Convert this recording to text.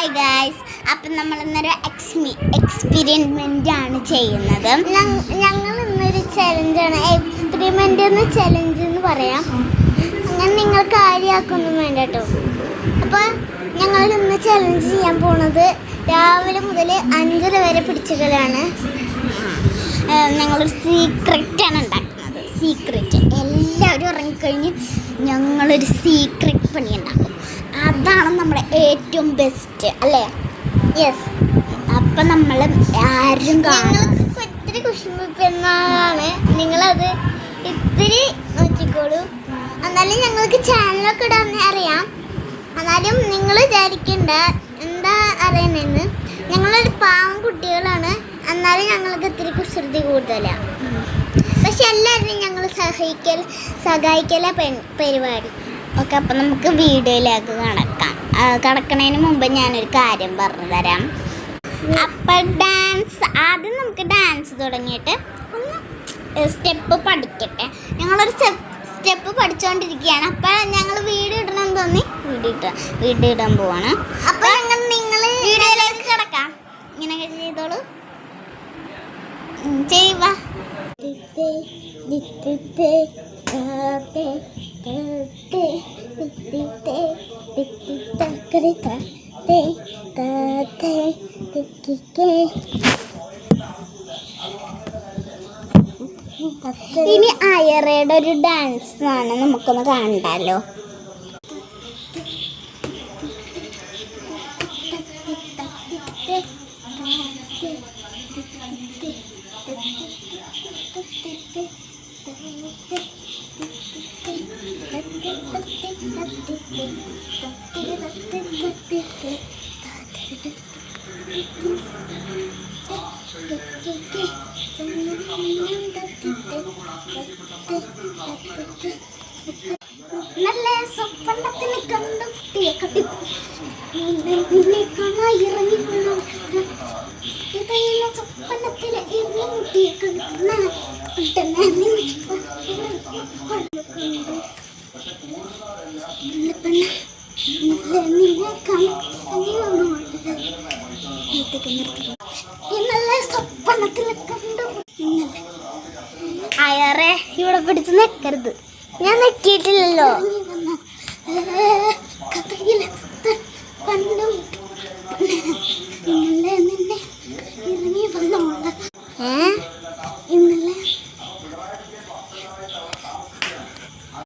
Hi guys, അപ്പം നമ്മൾ ഇന്നൊരു എക്സ്പെരിമെൻ്റ് ആണ് ചെയ്യുന്നത്. ഞങ്ങൾ ഇന്നൊരു ചലഞ്ചാണ്, എക്സ്പെരിമെൻ്റ് എന്ന് ചലഞ്ച് എന്ന് പറയാം. അങ്ങനെ നിങ്ങൾ കാര്യമാക്കൊന്നും വേണ്ട കേട്ടോ. അപ്പോൾ ഞങ്ങൾ ഇന്ന് ചലഞ്ച് ചെയ്യാൻ പോണത് രാവിലെ മുതൽ 5:30 വരെ പിടിച്ചുകളാണ്. ഞങ്ങളൊരു സീക്രറ്റാണ് ഉണ്ടാക്കുന്നത്. സീക്രറ്റ് എല്ലാവരും ഇറങ്ങിക്കഴിഞ്ഞ് ഞങ്ങളൊരു സീക്രറ്റ് പണി ഉണ്ടാക്കും. അതാണ് നമ്മുടെ ഏറ്റവും ബെസ്റ്റ് അല്ലേ? യെസ്. അപ്പം നമ്മൾ ആരും ഞങ്ങൾക്ക് ഇത്തിരി കുശുമ്പിന്നാണ്, നിങ്ങളത് ഇത്തിരി നോക്കിക്കോളൂ. എന്നാലും ഞങ്ങൾക്ക് ചാനലൊക്കെ ഇടാൻ അറിയാം. എന്നാലും നിങ്ങൾ വിചാരിക്കണ്ട എന്താ അറിയണമെന്ന്. ഞങ്ങളൊരു പാവം കുട്ടികളാണ്, എന്നാലും ഞങ്ങൾക്ക് ഇത്തിരി കുസൃതി കൂടുതലാണ്. പക്ഷെ എല്ലാവരും ഞങ്ങൾ സഹായിക്കല പരിപാടി. ഓക്കെ, അപ്പം നമുക്ക് വീഡിയോയിലേക്ക് കടക്കണതിന് മുമ്പ് ഞാനൊരു കാര്യം പറഞ്ഞു തരാം. അപ്പം ആദ്യം നമുക്ക് ഡാൻസ് തുടങ്ങിയിട്ട് ഒന്ന് സ്റ്റെപ്പ് പഠിക്കട്ടെ. ഞങ്ങളൊരു സ്റ്റെപ്പ് പഠിച്ചുകൊണ്ടിരിക്കുകയാണ്. അപ്പം ഞങ്ങൾ വീഡിയോ ഇടണമെന്ന് തോന്നി വീഡിയോ ഇടാൻ പോവാണ്. അപ്പം നിങ്ങൾ വീഡിയോയിലേക്ക് കിടക്കാം. ഇങ്ങനെയൊക്കെ ചെയ്തോളൂ, ചെയ്യുക. ഇനി അയറയുടെ ഒരു ഡാൻസ് ആണ്, നമുക്കൊന്ന് കണ്ടാലോ. നല്ല സ്വപ്നത്തിൽ കണ്ടു കുട്ടിയെ കട്ടി നിന്നെ കാണാൻ ഇറങ്ങിക്കൊള്ളു. ഇതെല്ലാം സ്വപ്നത്തിൽ ഇറങ്ങി കുട്ടിയെ കണ്ടുന്ന സ്വപ്നത്തിൽ കണ്ടു. അയറെ ഇവിടെ പിടിച്ച് നിൽക്കരുത്, ഞാൻ നെക്കിയിട്ടില്ലല്ലോ.